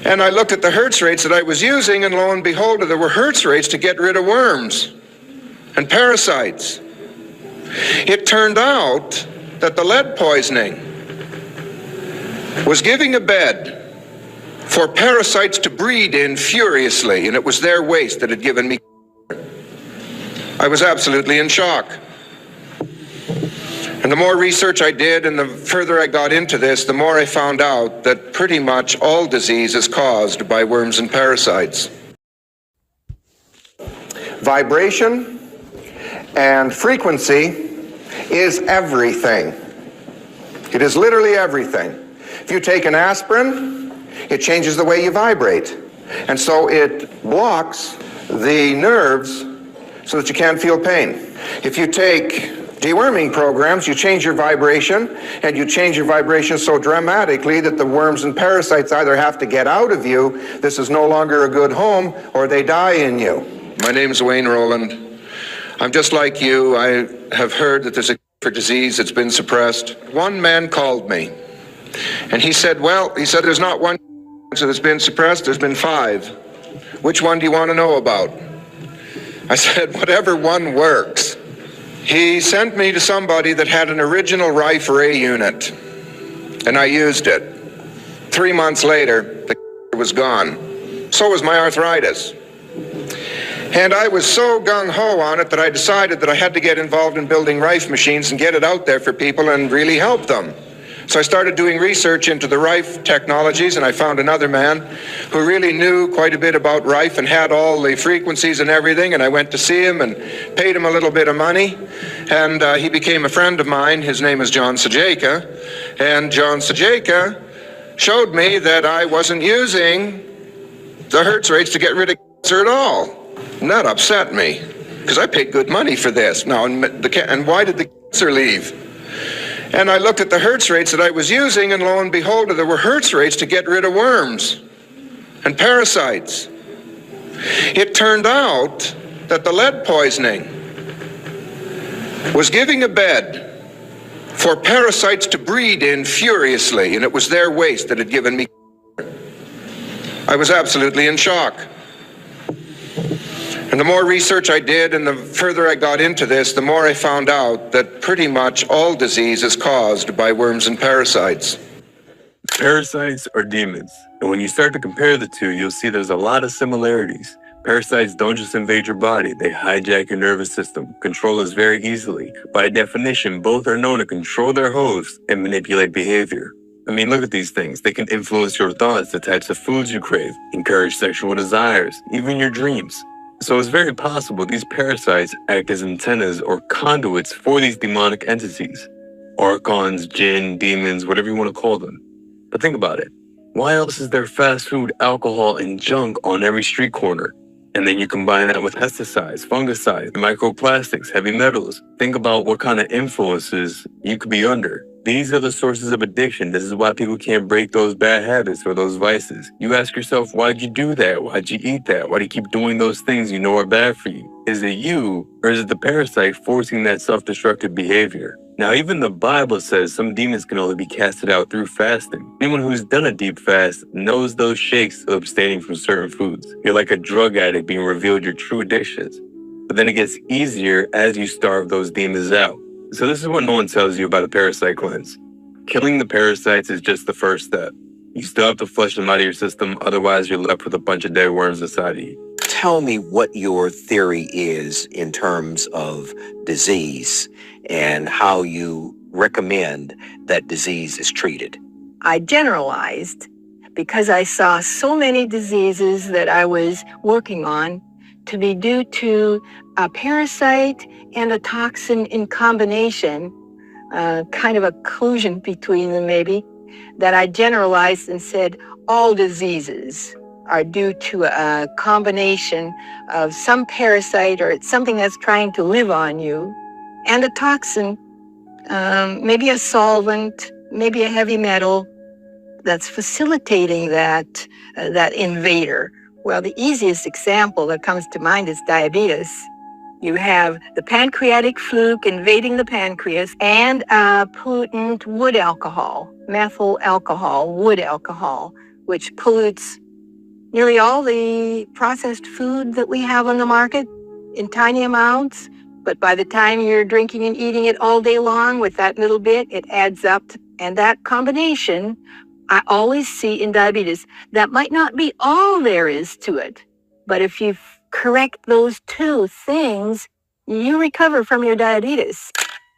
And I looked at the Hertz rates that I was using, and lo and behold, there were Hertz rates to get rid of worms and parasites. It turned out that the lead poisoning was giving a bed for parasites to breed in furiously, and it was their waste that had given me. I was absolutely in shock. And the more research I did and the further I got into this, the more I found out that pretty much all disease is caused by worms and parasites. Vibration and frequency is everything. It is literally everything. If you take an aspirin, it changes the way you vibrate. And so it blocks the nerves so that you can't feel pain. If you take deworming programs, you change your vibration, and you change your vibration so dramatically that the worms and parasites either have to get out of you, this is no longer a good home, or they die in you. My name's Wayne Rowland. I'm just like you. I have heard that there's a for disease that's been suppressed. One man called me, and he said, there's not one that's been suppressed, there's been 5. Which one do you want to know about? I said, whatever one works. He sent me to somebody that had an original Rife Ray unit, and I used it. 3 months later, the was gone. So was my arthritis. And I was so gung-ho on it that I decided that I had to get involved in building Rife machines and get it out there for people and really help them. So I started doing research into the Rife technologies, and I found another man who really knew quite a bit about Rife and had all the frequencies and everything, and I went to see him and paid him a little bit of money, and he became a friend of mine. His name is John Sajeka, and John Sajeka showed me that I wasn't using the Hertz rates to get rid of cancer at all. And that upset me, because I paid good money for this. Now, and why did the cancer leave? And I looked at the Hertz rates that I was using, and lo and behold, there were Hertz rates to get rid of worms and parasites. It turned out that the lead poisoning was giving a bed for parasites to breed in furiously, and it was their waste that had given me. I was absolutely in shock. And the more research I did and the further I got into this, the more I found out that pretty much all disease is caused by worms and parasites. Parasites are demons, and when you start to compare the two, you'll see there's a lot of similarities. Parasites don't just invade your body, they hijack your nervous system, control us very easily. By definition, both are known to control their host and manipulate behavior. I mean, look at these things. They can influence your thoughts, the types of foods you crave, encourage sexual desires, even your dreams. So it's very possible these parasites act as antennas or conduits for these demonic entities. Archons, jinn, demons, whatever you want to call them. But think about it. Why else is there fast food, alcohol, and junk on every street corner? And then you combine that with pesticides, fungicides, microplastics, heavy metals. Think about what kind of influences you could be under. These are the sources of addiction. This is why people can't break those bad habits or those vices. You ask yourself, why'd you do that? Why'd you eat that? Why do you keep doing those things you know are bad for you? Is it you, or is it the parasite forcing that self-destructive behavior? Now, even the Bible says some demons can only be casted out through fasting. Anyone who's done a deep fast knows those shakes of abstaining from certain foods. You're like a drug addict being revealed your true addictions. But then it gets easier as you starve those demons out. So this is what no one tells you about a parasite cleanse. Killing the parasites is just the first step. You still have to flush them out of your system, otherwise you're left with a bunch of dead worms inside of you. Tell me what your theory is in terms of disease and how you recommend that disease is treated. I generalized because I saw so many diseases that I was working on to be due to a parasite and a toxin in combination, kind of a collusion between them maybe, that I generalized and said all diseases are due to a combination of some parasite or something that's trying to live on you and a toxin, maybe a solvent, maybe a heavy metal that's facilitating that invader. Well, the easiest example that comes to mind is diabetes. You have the pancreatic fluke invading the pancreas and pollutant wood alcohol, methyl alcohol, wood alcohol, which pollutes nearly all the processed food that we have on the market in tiny amounts, but by the time you're drinking and eating it all day long with that little bit, it adds up. And that combination, I always see in diabetes. That might not be all there is to it, but if you correct those two things, you recover from your diabetes.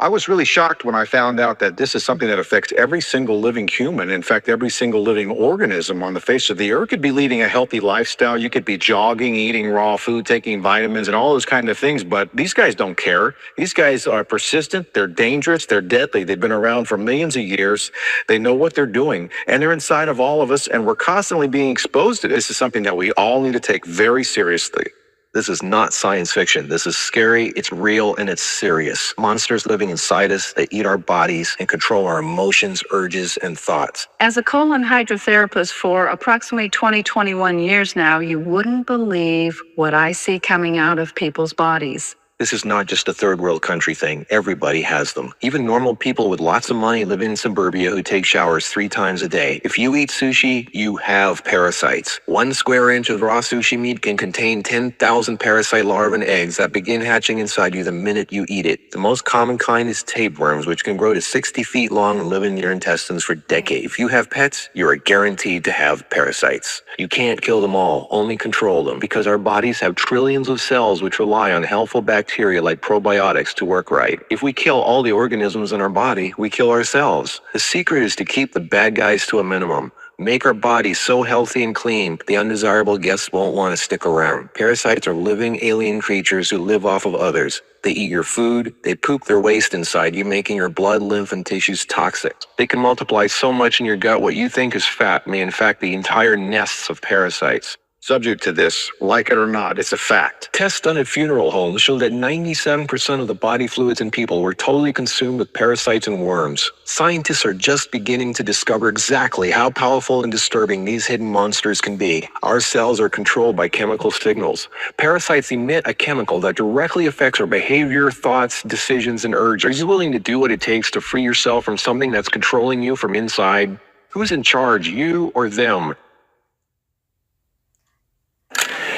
I was really shocked when I found out that this is something that affects every single living human. In fact, every single living organism on the face of the earth. Could be leading a healthy lifestyle. You could be jogging, eating raw food, taking vitamins and all those kind of things. But these guys don't care. These guys are persistent. They're dangerous. They're deadly. They've been around for millions of years. They know what they're doing. And they're inside of all of us. And we're constantly being exposed to this. This is something that we all need to take very seriously. This is not science fiction. This is scary, it's real, and it's serious. Monsters living inside us that eat our bodies and control our emotions, urges, and thoughts. As a colon hydrotherapist for approximately 21 years now, you wouldn't believe what I see coming out of people's bodies. This is not just a third world country thing. Everybody has them. Even normal people with lots of money living in suburbia who take showers 3 times a day. If you eat sushi, you have parasites. 1 square inch of raw sushi meat can contain 10,000 parasite larvae and eggs that begin hatching inside you the minute you eat it. The most common kind is tapeworms, which can grow to 60 feet long and live in your intestines for decades. If you have pets, you are guaranteed to have parasites. You can't kill them all, only control them, because our bodies have trillions of cells which rely on helpful bacteria like probiotics to work right. If we kill all the organisms in our body, we kill ourselves. The secret is to keep the bad guys to a minimum. Make our bodies so healthy and clean, the undesirable guests won't want to stick around. Parasites are living alien creatures who live off of others. They eat your food, they poop their waste inside you, making your blood, lymph, and tissues toxic. They can multiply so much in your gut, what you think is fat may in fact be entire nests of parasites. Subject to this, like it or not, it's a fact. Tests done at funeral homes show that 97% of the body fluids in people were totally consumed with parasites and worms. Scientists are just beginning to discover exactly how powerful and disturbing these hidden monsters can be. Our cells are controlled by chemical signals. Parasites emit a chemical that directly affects our behavior, thoughts, decisions, and urges. Are you willing to do what it takes to free yourself from something that's controlling you from inside? Who's in charge, you or them?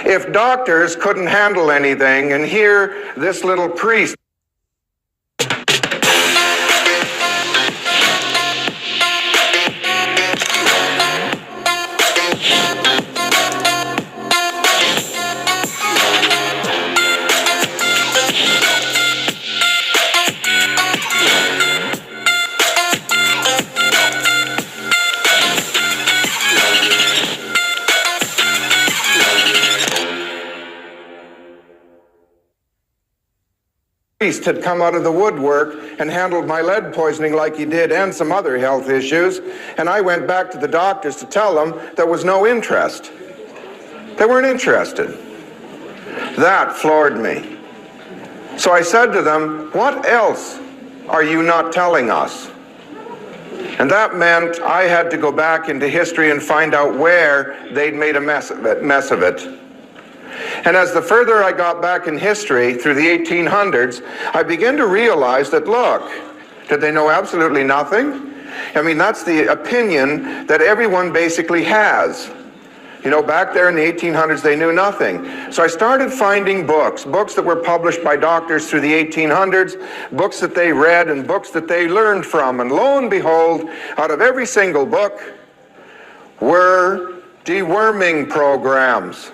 If doctors couldn't handle anything, and here this little priest had come out of the woodwork and handled my lead poisoning like he did and some other health issues, and I went back to the doctors to tell them there was no interest. They weren't interested. That floored me. So I said to them, what else are you not telling us? And that meant I had to go back into history and find out where they'd made a mess of it. And as the further I got back in history through the 1800s, I began to realize that, look, did they know absolutely nothing? I mean, that's the opinion that everyone basically has. You know, back there in the 1800s, they knew nothing. So I started finding books that were published by doctors through the 1800s, books that they read and books that they learned from. And lo and behold, out of every single book were deworming programs,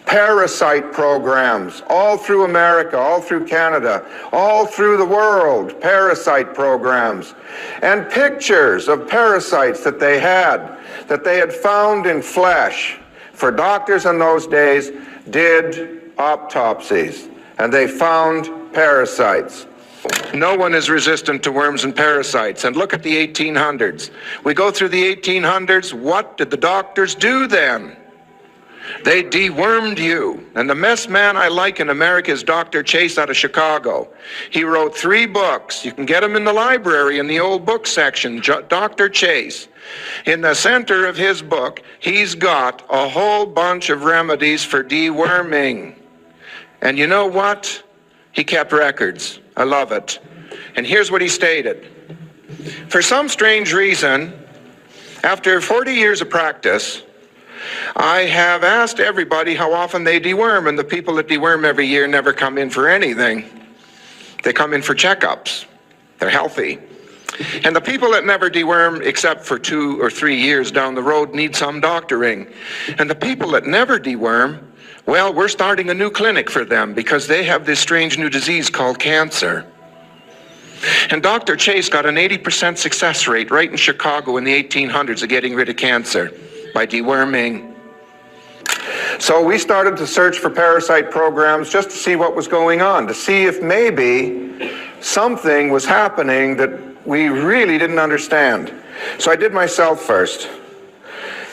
parasite programs, all through America, all through Canada, all through the world, parasite programs, and pictures of parasites that they had found in flesh. For doctors in those days did autopsies, and they found parasites. No one is resistant to worms and parasites. And look at the 1800s. We go through the 1800s, what did the doctors do then? They dewormed you. And the best man I like in America is Dr. Chase out of Chicago. He wrote 3 books. You can get them in the library in the old book section, Dr. Chase. In the center of his book, he's got a whole bunch of remedies for deworming. And you know what? He kept records. I love it. And here's what he stated. For some strange reason, after 40 years of practice, I have asked everybody how often they deworm, and the people that deworm every year never come in for anything. They come in for checkups. They're healthy. And the people that never deworm, except for 2 or 3 years down the road, need some doctoring. And the people that never deworm, well, we're starting a new clinic for them because they have this strange new disease called cancer. And Dr. Chase got an 80% success rate right in Chicago in the 1800s of getting rid of cancer by deworming. So we started to search for parasite programs just to see what was going on, to see if maybe something was happening that we really didn't understand. So I did myself first.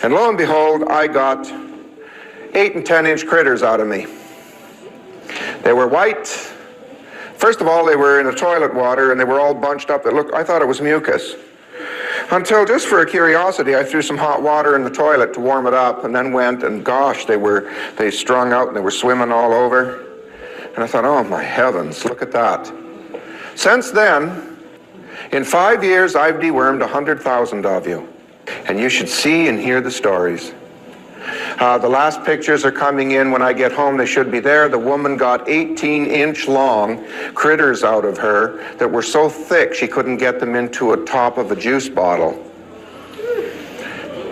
And lo and behold, I got 8 and 10-inch critters out of me. They were white. First of all, they were in the toilet water and they were all bunched up. I thought it was mucus. Until, just for a curiosity, I threw some hot water in the toilet to warm it up and then went, and gosh, they strung out and they were swimming all over. And I thought, oh my heavens, look at that. Since then, in 5 years, I've dewormed 100,000 of you. And you should see and hear the stories. The last pictures are coming in. When I get home, they should be there. The woman got 18-inch long critters out of her that were so thick she couldn't get them into a top of a juice bottle.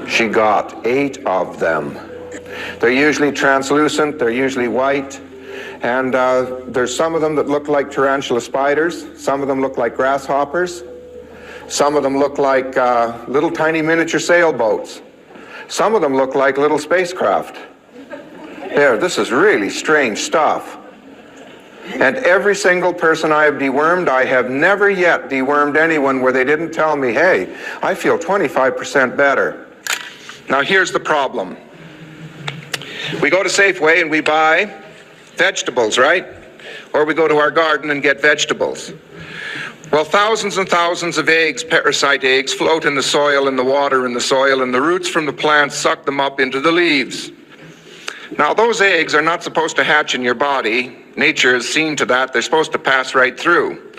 She got 8 of them. They're usually translucent, they're usually white, and there's some of them that look like tarantula spiders, some of them look like grasshoppers, some of them look like little tiny miniature sailboats. Some of them look like little spacecraft. There, this is really strange stuff. And every single person I have dewormed, I have never yet dewormed anyone where they didn't tell me, hey, I feel 25% better. Now here's the problem. We go to Safeway and we buy vegetables, right? Or we go to our garden and get vegetables. Well, thousands and thousands of eggs, parasite eggs, float in the soil and the water in the soil, and the roots from the plants suck them up into the leaves. Now, those eggs are not supposed to hatch in your body. Nature has seen to that. They're supposed to pass right through.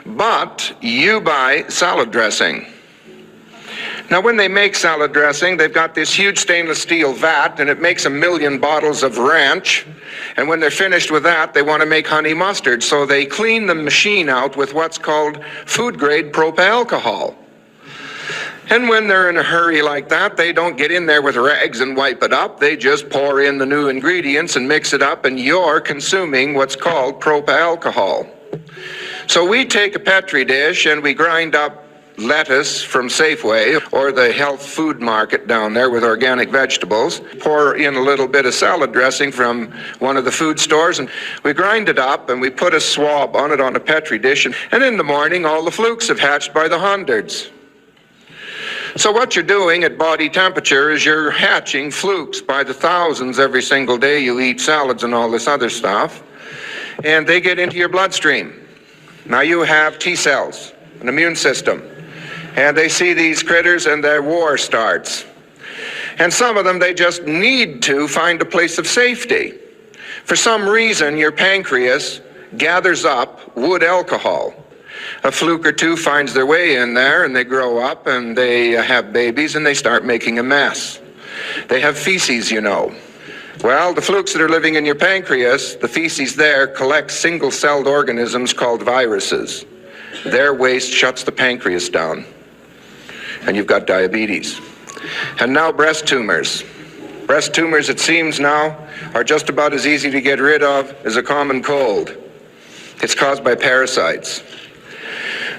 But you buy salad dressing. Now, when they make salad dressing, they've got this huge stainless steel vat, and it makes 1 million bottles of ranch. And when they're finished with that, they want to make honey mustard. So they clean the machine out with what's called food-grade propalcohol. And when they're in a hurry like that, they don't get in there with rags and wipe it up. They just pour in the new ingredients and mix it up, and you're consuming what's called propalcohol. So we take a Petri dish and we grind up lettuce from Safeway or the health food market down there with organic vegetables, pour in a little bit of salad dressing from one of the food stores, and we grind it up and we put a swab on it on a Petri dish, and in the morning all the flukes have hatched by the hundreds. So what you're doing at body temperature is you're hatching flukes by the thousands every single day you eat salads and all this other stuff, and they get into your bloodstream. Now you have T cells, an immune system, and they see these critters and their war starts. And some of them, they just need to find a place of safety. For some reason, your pancreas gathers up wood alcohol. A fluke or two finds their way in there, and they grow up and they have babies and they start making a mess. They have feces, you know. Well, the flukes that are living in your pancreas, the feces there collect single-celled organisms called viruses. Their waste shuts the pancreas down, and you've got diabetes. And now breast tumors. Breast tumors, it seems now, are just about as easy to get rid of as a common cold. It's caused by parasites.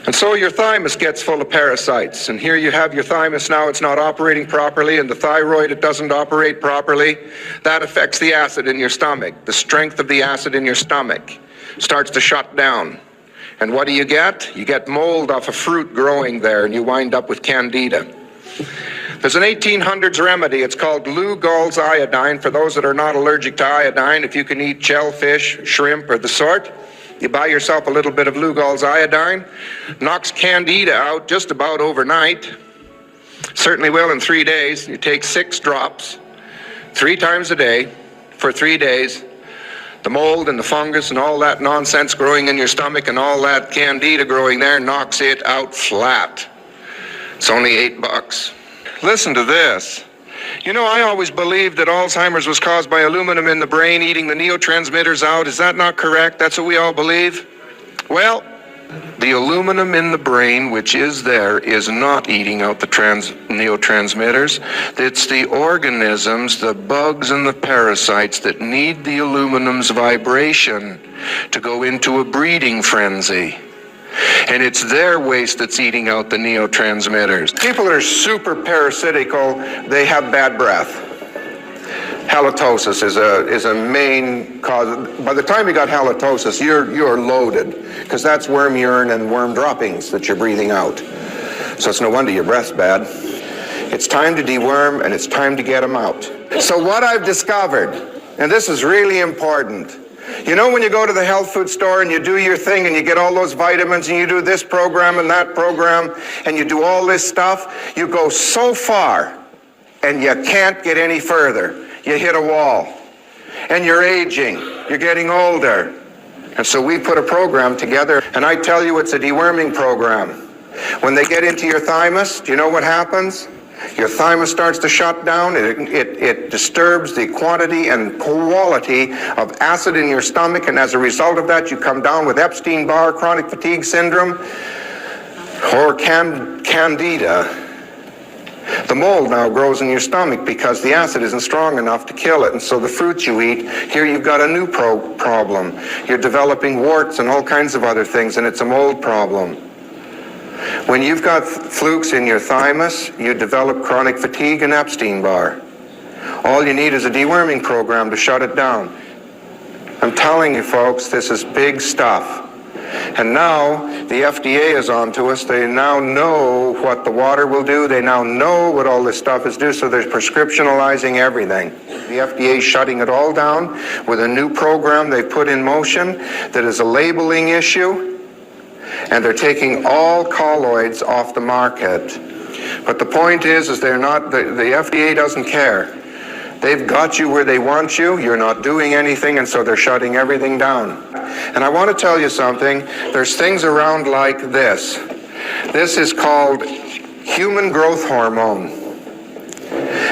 And so your thymus gets full of parasites, and here you have your thymus now, it's not operating properly, and the thyroid, it doesn't operate properly. That affects the acid in your stomach. The strength of the acid in your stomach starts to shut down. And what do? You get mold off a fruit growing there, and you wind up with candida. There's an 1800s remedy. It's called Lugol's iodine. For those that are not allergic to iodine, if you can eat shellfish, shrimp, or the sort, you buy yourself a little bit of Lugol's iodine, knocks candida out just about overnight. Certainly will in 3 days. You take 6 drops, 3 times a day for 3 days. The mold and the fungus and all that nonsense growing in your stomach and all that candida growing there knocks it out flat. It's only $8. Listen to this. You know, I always believed that Alzheimer's was caused by aluminum in the brain eating the neurotransmitters out. Is that not correct? That's what we all believe? Well, the aluminum in the brain, which is there, is not eating out the neurotransmitters. It's the organisms, the bugs and the parasites that need the aluminum's vibration to go into a breeding frenzy. And it's their waste that's eating out the neurotransmitters. People that are super parasitical, they have bad breath. Halitosis is a main cause. By the time you got halitosis, you're loaded, because that's worm urine and worm droppings that you're breathing out. So it's no wonder your breath's bad. It's time to deworm, and it's time to get them out. So what I've discovered, and this is really important, you know when you go to the health food store and you do your thing and you get all those vitamins and you do this program and that program and you do all this stuff, you go so far and you can't get any further. You hit a wall, and you're aging, you're getting older. And so we put a program together, and I tell you it's a deworming program. When they get into your thymus, do you know what happens? Your thymus starts to shut down. It disturbs the quantity and quality of acid in your stomach, and as a result of that, you come down with Epstein-Barr, chronic fatigue syndrome, or candida. The mold now grows in your stomach because the acid isn't strong enough to kill it. And so the fruits you eat, here you've got a new problem. You're developing warts and all kinds of other things, and it's a mold problem. When you've got flukes in your thymus, you develop chronic fatigue and Epstein-Barr. All you need is a deworming program to shut it down. I'm telling you folks, this is big stuff. And now the FDA is on to us. They now know what the water will do. They now know what all this stuff is due, so they're prescriptionalizing everything. The FDA is shutting it all down with a new program they put in motion that is a labeling issue, and they're taking all colloids off the market. But the point is they're not, the FDA doesn't care. They've got you where they want you. You're not doing anything, and so they're shutting everything down. And I want to tell you something. There's things around like this. This is called human growth hormone.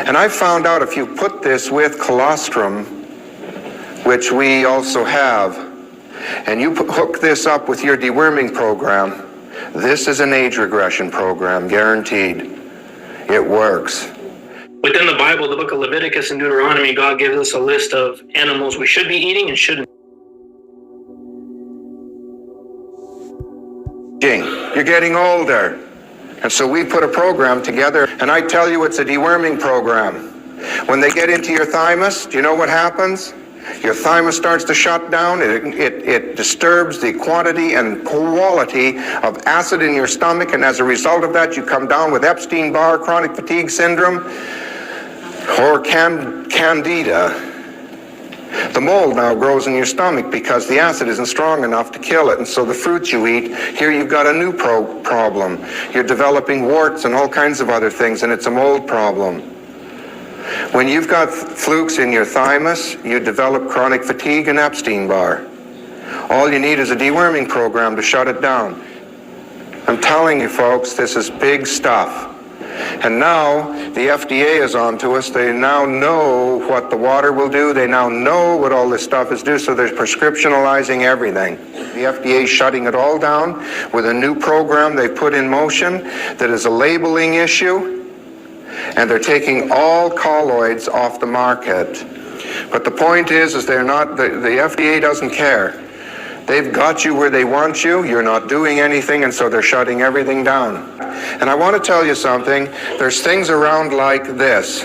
And I found out if you put this with colostrum, which we also have, and you hook this up with your deworming program, this is an age regression program, guaranteed. It works. Within the Bible, the book of Leviticus and Deuteronomy, God gives us a list of animals we should be eating and shouldn't. You're getting older. And so we put a program together, and I tell you it's a deworming program. When they get into your thymus, do you know what happens? Your thymus starts to shut down. It disturbs the quantity and quality of acid in your stomach, and as a result of that, you come down with Epstein-Barr, chronic fatigue syndrome, or candida. The mold now grows in your stomach because the acid isn't strong enough to kill it. And so the fruits you eat, here you've got a new problem. You're developing warts and all kinds of other things, and it's a mold problem. When you've got flukes in your thymus, you develop chronic fatigue and Epstein-Barr. All you need is a deworming program to shut it down. I'm telling you folks, this is big stuff. And now the FDA is on to us. They now know what the water will do. They now know what all this stuff is due, so they're prescriptionalizing everything. The FDA is shutting it all down with a new program they put in motion that is a labeling issue, and they're taking all colloids off the market. But the point is they're not, the FDA doesn't care. They've got you where they want you. You're not doing anything, and so they're shutting everything down. And I want to tell you something. There's things around like this.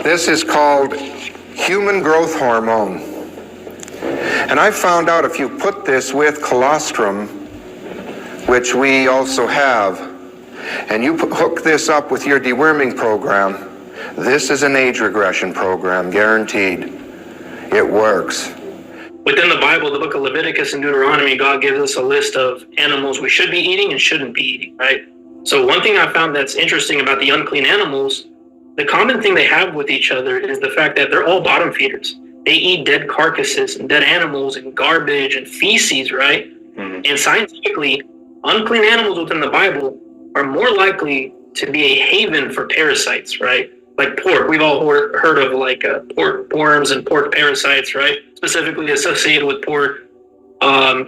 This is called human growth hormone. And I found out if you put this with colostrum, which we also have, and you hook this up with your deworming program, this is an age regression program, guaranteed. It works. Within the Bible, the book of Leviticus and Deuteronomy, God gives us a list of animals we should be eating and shouldn't be eating, right? So one thing I found that's interesting about the unclean animals, the common thing they have with each other is the fact that they're all bottom feeders. They eat dead carcasses and dead animals and garbage and feces, right? Mm-hmm. And scientifically, unclean animals within the Bible are more likely to be a haven for parasites, right? like pork. We've all heard of like pork worms and pork parasites, right? Specifically associated with pork.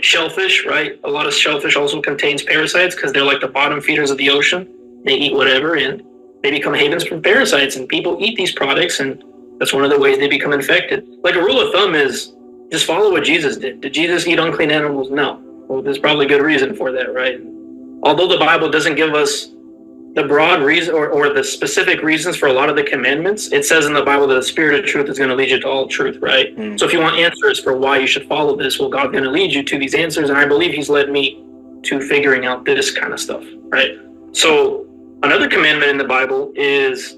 Shellfish, right? A lot of shellfish also contains parasites because they're like the bottom feeders of the ocean. They eat whatever and they become havens for parasites, and people eat these products, and that's one of the ways they become infected. Like a rule of thumb is just follow what Jesus did. Did Jesus eat unclean animals? No. Well, there's probably good reason for that, right? Although the Bible doesn't give us the broad reason or the specific reasons for a lot of the commandments, it says in the Bible that the Spirit of truth is going to lead you to all truth, right? So if you want answers for why you should follow this, well, God's going to lead you to these answers, and I believe he's led me to figuring out this kind of stuff, right? So another commandment in the Bible is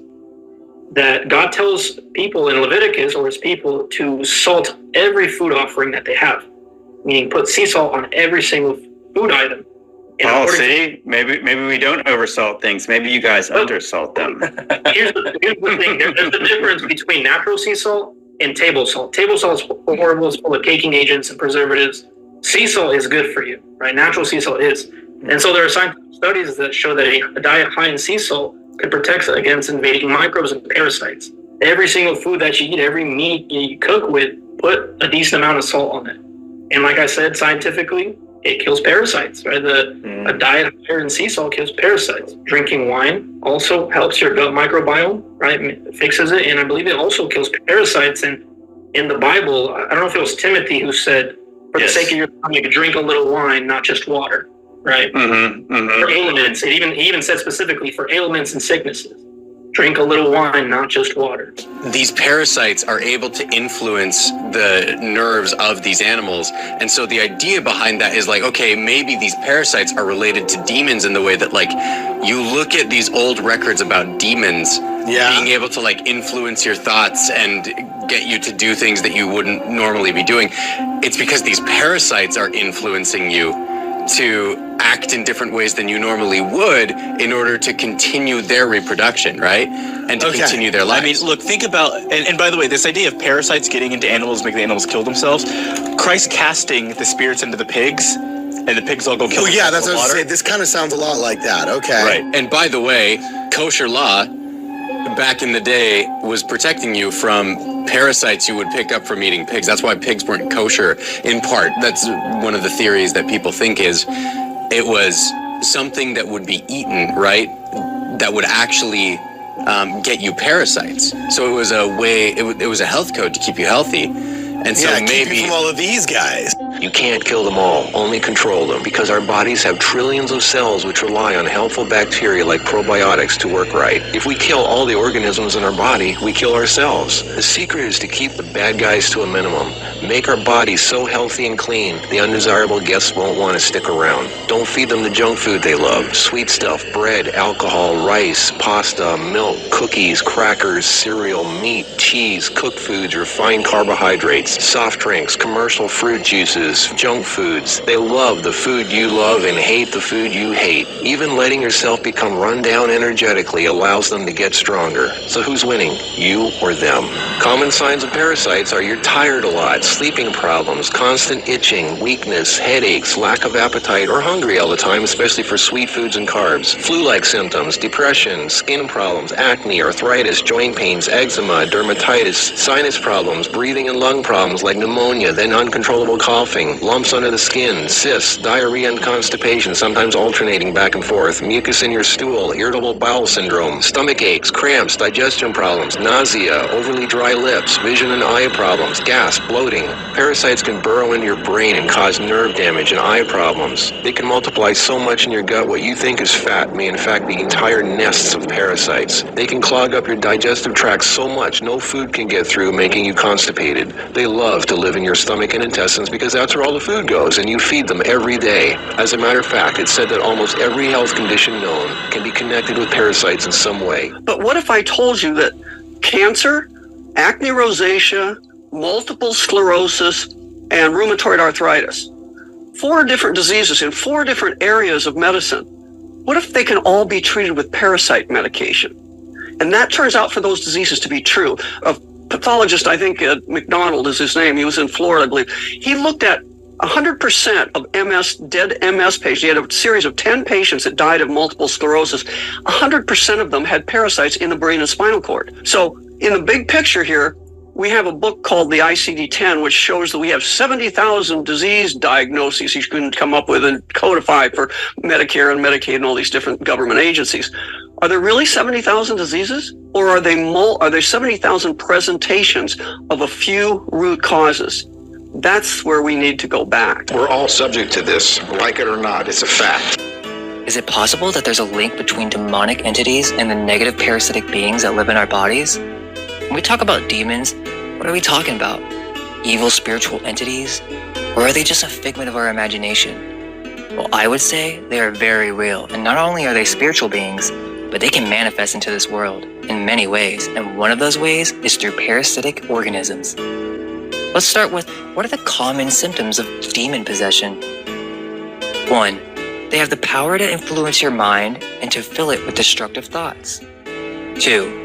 that God tells people in Leviticus, or his people, to salt every food offering that they have, meaning put sea salt on every single food item. Oh, see, maybe we don't oversalt things. Maybe you guys undersalt them. Here's the thing. There's a difference between natural sea salt and table salt. Table salt is horrible. It's full of caking agents and preservatives. Sea salt is good for you, right? Natural sea salt is. And so there are scientific studies that show that a diet high in sea salt could protect against invading microbes and parasites. Every single food that you eat, every meat you cook with, put a decent amount of salt on it. And like I said, scientifically, it kills parasites, right? A diet higher in sea salt kills parasites. Drinking wine also helps your gut microbiome, right? It fixes it, and I believe it also kills parasites. And in the Bible, I don't know if it was Timothy who said, for the sake of your stomach, drink a little wine, not just water, right? For ailments, it even said specifically for ailments and sicknesses. Drink a little wine, not just water. These parasites are able to influence the nerves of these animals. And so the idea behind that is like, okay, maybe these parasites are related to demons in the way that, like, you look at these old records about demons being able to, like, influence your thoughts and get you to do things that you wouldn't normally be doing. It's because these parasites are influencing you to act in different ways than you normally would in order to continue their reproduction, right? And to continue their lives. I mean, look, think about, and by the way, this idea of parasites getting into animals, making the animals kill themselves, Christ casting the spirits into the pigs, and the pigs all go kill themselves. Yeah, that's what I was saying. This kind of sounds a lot like that. Okay. Right. And by the way, kosher law back in the day was protecting you from parasites you would pick up from eating pigs. That's why pigs weren't kosher, in part. That's one of the theories that people think is it was something that would be eaten, right, that would actually get you parasites. So it was a way, it was a health code to keep you healthy. And so keep you from all of these guys. You can't kill them all, only control them, because our bodies have trillions of cells which rely on helpful bacteria like probiotics to work right. If we kill all the organisms in our body, we kill ourselves. The secret is to keep the bad guys to a minimum. Make our bodies so healthy and clean, the undesirable guests won't want to stick around. Don't feed them the junk food they love. Sweet stuff, bread, alcohol, rice, pasta, milk, cookies, crackers, cereal, meat, cheese, cooked foods, refined carbohydrates, soft drinks, commercial fruit juices, junk foods. They love the food you love and hate the food you hate. Even letting yourself become run down energetically allows them to get stronger. So who's winning, you or them? Common signs of parasites are you're tired a lot, sleeping problems, constant itching, weakness, headaches, lack of appetite, or hungry all the time, especially for sweet foods and carbs. Flu-like symptoms, depression, skin problems, acne, arthritis, joint pains, eczema, dermatitis, sinus problems, breathing and lung problems like pneumonia, then uncontrollable coughing, lumps under the skin, cysts, diarrhea and constipation, sometimes alternating back and forth, mucus in your stool, irritable bowel syndrome, stomach aches, cramps, digestion problems, nausea, overly dry lips, vision and eye problems, gas, bloating. Parasites can burrow into your brain and cause nerve damage and eye problems. They can multiply so much in your gut what you think is fat may in fact be entire nests of parasites. They can clog up your digestive tract so much no food can get through, making you constipated. They love to live in your stomach and intestines because that's where all the food goes, and you feed them every day. As a matter of fact, it's said that almost every health condition known can be connected with parasites in some way. But what if I told you that cancer, acne rosacea, multiple sclerosis, and rheumatoid arthritis, 4 different diseases in 4 different areas of medicine, what if they can all be treated with parasite medication? And that turns out for those diseases to be true. A pathologist, I think McDonald is his name, he was in Florida, I believe. He looked at 100% of dead MS patients, you had a series of 10 patients that died of multiple sclerosis, 100% of them had parasites in the brain and spinal cord. So in the big picture here, we have a book called the ICD-10, which shows that we have 70,000 disease diagnoses you can come up with and codify for Medicare and Medicaid and all these different government agencies. Are there really 70,000 diseases? Or are there 70,000 presentations of a few root causes? That's where we need to go back. We're all subject to this, like it or not. It's a fact. Is it possible that there's a link between demonic entities and the negative parasitic beings that live in our bodies? When we talk about demons, what are we talking about? Evil spiritual entities? Or are they just a figment of our imagination? Well, I would say they are very real, and not only are they spiritual beings, but they can manifest into this world in many ways, and one of those ways is through parasitic organisms. Let's start with, what are the common symptoms of demon possession? 1. They have the power to influence your mind and to fill it with destructive thoughts. 2.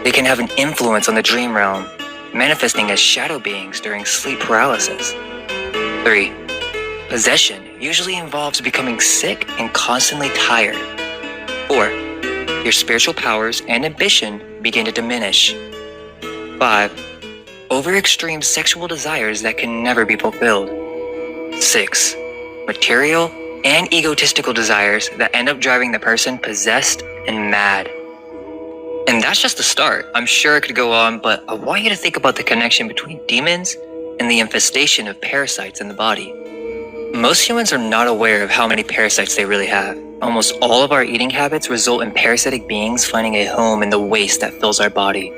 They can have an influence on the dream realm, manifesting as shadow beings during sleep paralysis. 3. Possession usually involves becoming sick and constantly tired. 4. Your spiritual powers and ambition begin to diminish. 5. Over-extreme sexual desires that can never be fulfilled. 6. Material and egotistical desires that end up driving the person possessed and mad. And that's just the start. I'm sure it could go on, but I want you to think about the connection between demons and the infestation of parasites in the body. Most humans are not aware of how many parasites they really have. Almost all of our eating habits result in parasitic beings finding a home in the waste that fills our body.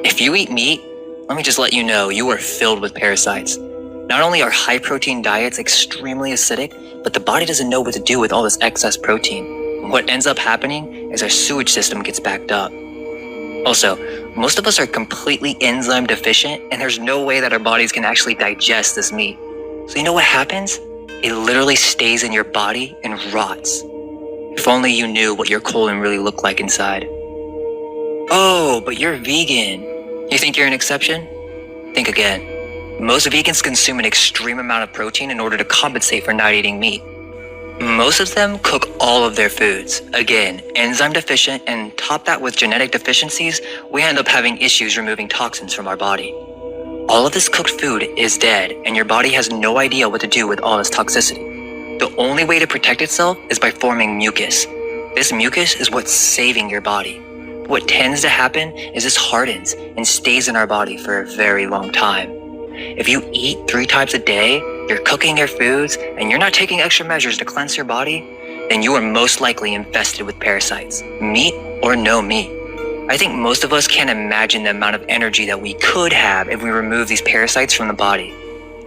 If you eat meat, let me just let you know, you are filled with parasites. Not only are high-protein diets extremely acidic, but the body doesn't know what to do with all this excess protein. What ends up happening is our sewage system gets backed up. Also, most of us are completely enzyme deficient, and there's no way that our bodies can actually digest this meat. So you know what happens? It literally stays in your body and rots. If only you knew what your colon really looked like inside. Oh, but you're vegan. You think you're an exception? Think again. Most vegans consume an extreme amount of protein in order to compensate for not eating meat. Most of them cook all of their foods. Again, enzyme deficient, and top that with genetic deficiencies, we end up having issues removing toxins from our body. All of this cooked food is dead, and your body has no idea what to do with all this toxicity. The only way to protect itself is by forming mucus. This mucus is what's saving your body. What tends to happen is this hardens and stays in our body for a very long time. If you eat 3 times a day, you're cooking your foods, and you're not taking extra measures to cleanse your body, then you are most likely infested with parasites, meat or no meat. I think most of us can't imagine the amount of energy that we could have if we remove these parasites from the body.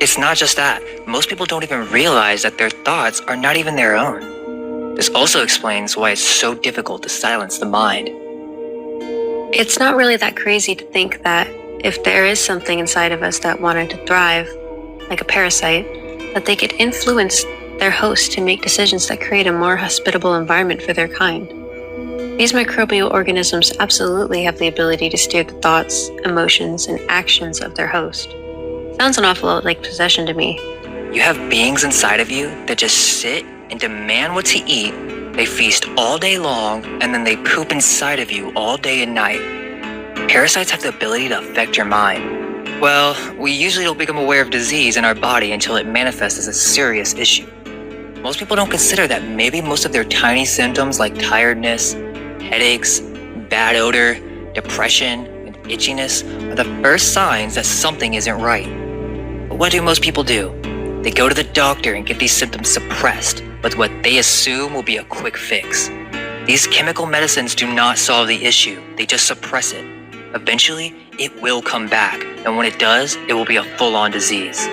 It's not just that. Most people don't even realize that their thoughts are not even their own. This also explains why it's so difficult to silence the mind. It's not really that crazy to think that if there is something inside of us that wanted to thrive, like a parasite, that they could influence their host to make decisions that create a more hospitable environment for their kind. These microbial organisms absolutely have the ability to steer the thoughts, emotions, and actions of their host. Sounds an awful lot like possession to me. You have beings inside of you that just sit and demand what to eat. They feast all day long, and then they poop inside of you all day and night. Parasites have the ability to affect your mind. Well, we usually don't become aware of disease in our body until it manifests as a serious issue. Most people don't consider that maybe most of their tiny symptoms like tiredness, headaches, bad odor, depression, and itchiness are the first signs that something isn't right. But what do most people do? They go to the doctor and get these symptoms suppressed with what they assume will be a quick fix. These chemical medicines do not solve the issue, they just suppress it. Eventually, it will come back, and when it does, it will be a full-on disease.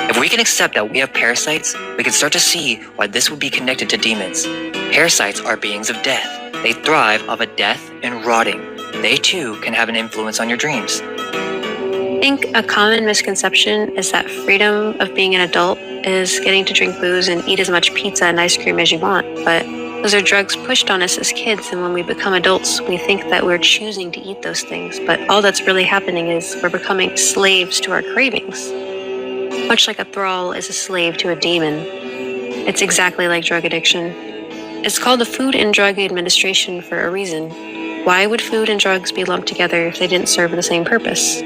If we can accept that we have parasites, we can start to see why this would be connected to demons. Parasites are beings of death. They thrive off of death and rotting. They too can have an influence on your dreams. I think a common misconception is that freedom of being an adult is getting to drink booze and eat as much pizza and ice cream as you want, but those are drugs pushed on us as kids, and when we become adults, we think that we're choosing to eat those things, but all that's really happening is we're becoming slaves to our cravings. Much like a thrall is a slave to a demon, it's exactly like drug addiction. It's called the Food and Drug Administration for a reason. Why would food and drugs be lumped together if they didn't serve the same purpose?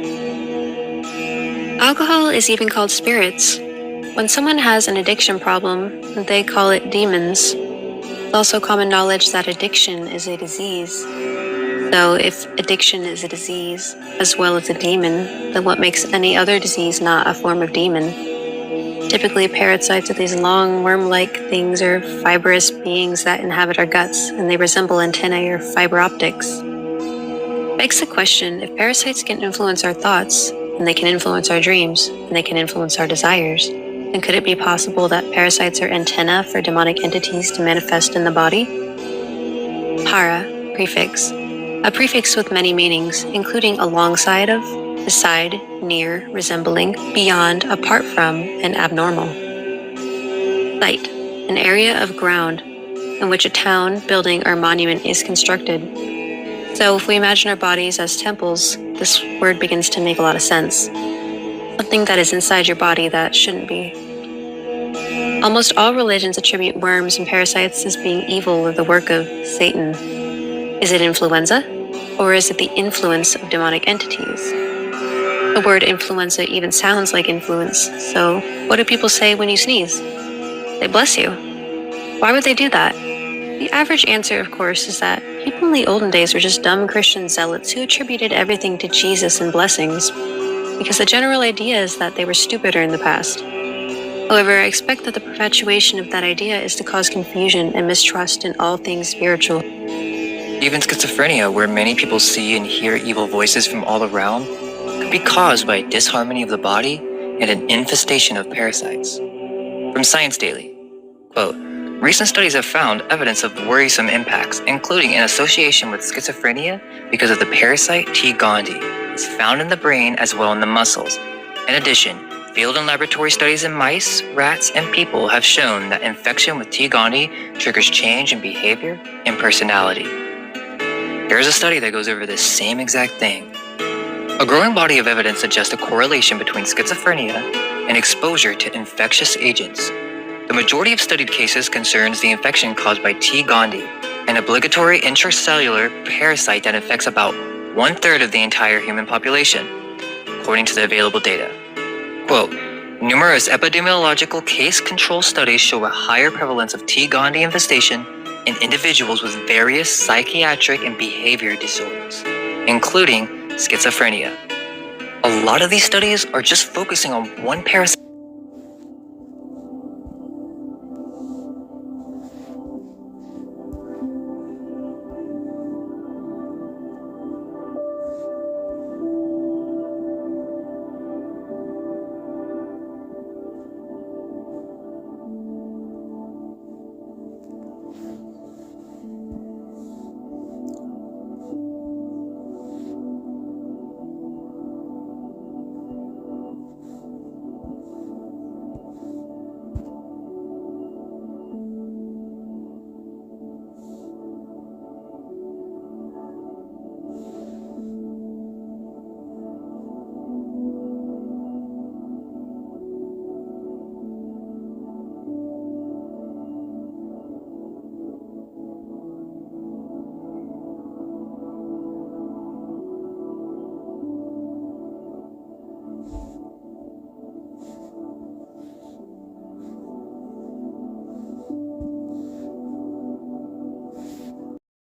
Alcohol is even called spirits. When someone has an addiction problem, they call it demons. It's also common knowledge that addiction is a disease. So if addiction is a disease, as well as a demon, then what makes any other disease not a form of demon? Typically, parasites are these long, worm-like things or fibrous beings that inhabit our guts, and they resemble antennae or fiber optics. Begs the question, if parasites can influence our thoughts, and they can influence our dreams, and they can influence our desires, then could it be possible that parasites are antennae for demonic entities to manifest in the body? Para, prefix. A prefix with many meanings, including alongside of, beside, near, resembling, beyond, apart from, and abnormal. Site, an area of ground in which a town, building, or monument is constructed. So if we imagine our bodies as temples, this word begins to make a lot of sense. Something that is inside your body that shouldn't be. Almost all religions attribute worms and parasites as being evil or the work of Satan. Is it influenza? Or is it the influence of demonic entities? The word influenza even sounds like influence, so what do people say when you sneeze? They bless you. Why would they do that? The average answer, of course, is that people in the olden days were just dumb Christian zealots who attributed everything to Jesus and blessings, because the general idea is that they were stupider in the past. However, I expect that the perpetuation of that idea is to cause confusion and mistrust in all things spiritual. Even schizophrenia, where many people see and hear evil voices from all around, could be caused by a disharmony of the body and an infestation of parasites. From Science Daily, quote, recent studies have found evidence of worrisome impacts, including an association with schizophrenia because of the parasite T. gondii. It's found in the brain as well in the muscles. In addition, field and laboratory studies in mice, rats, and people have shown that infection with T. gondii triggers change in behavior and personality. Here's a study that goes over this same exact thing. A growing body of evidence suggests a correlation between schizophrenia and exposure to infectious agents. The majority of studied cases concerns the infection caused by T. gondii, an obligatory intracellular parasite that infects about 1/3 of the entire human population, according to the available data. Quote, numerous epidemiological case control studies show a higher prevalence of T. gondii infestation in individuals with various psychiatric and behavior disorders, including schizophrenia. A lot of these studies are just focusing on one parasite.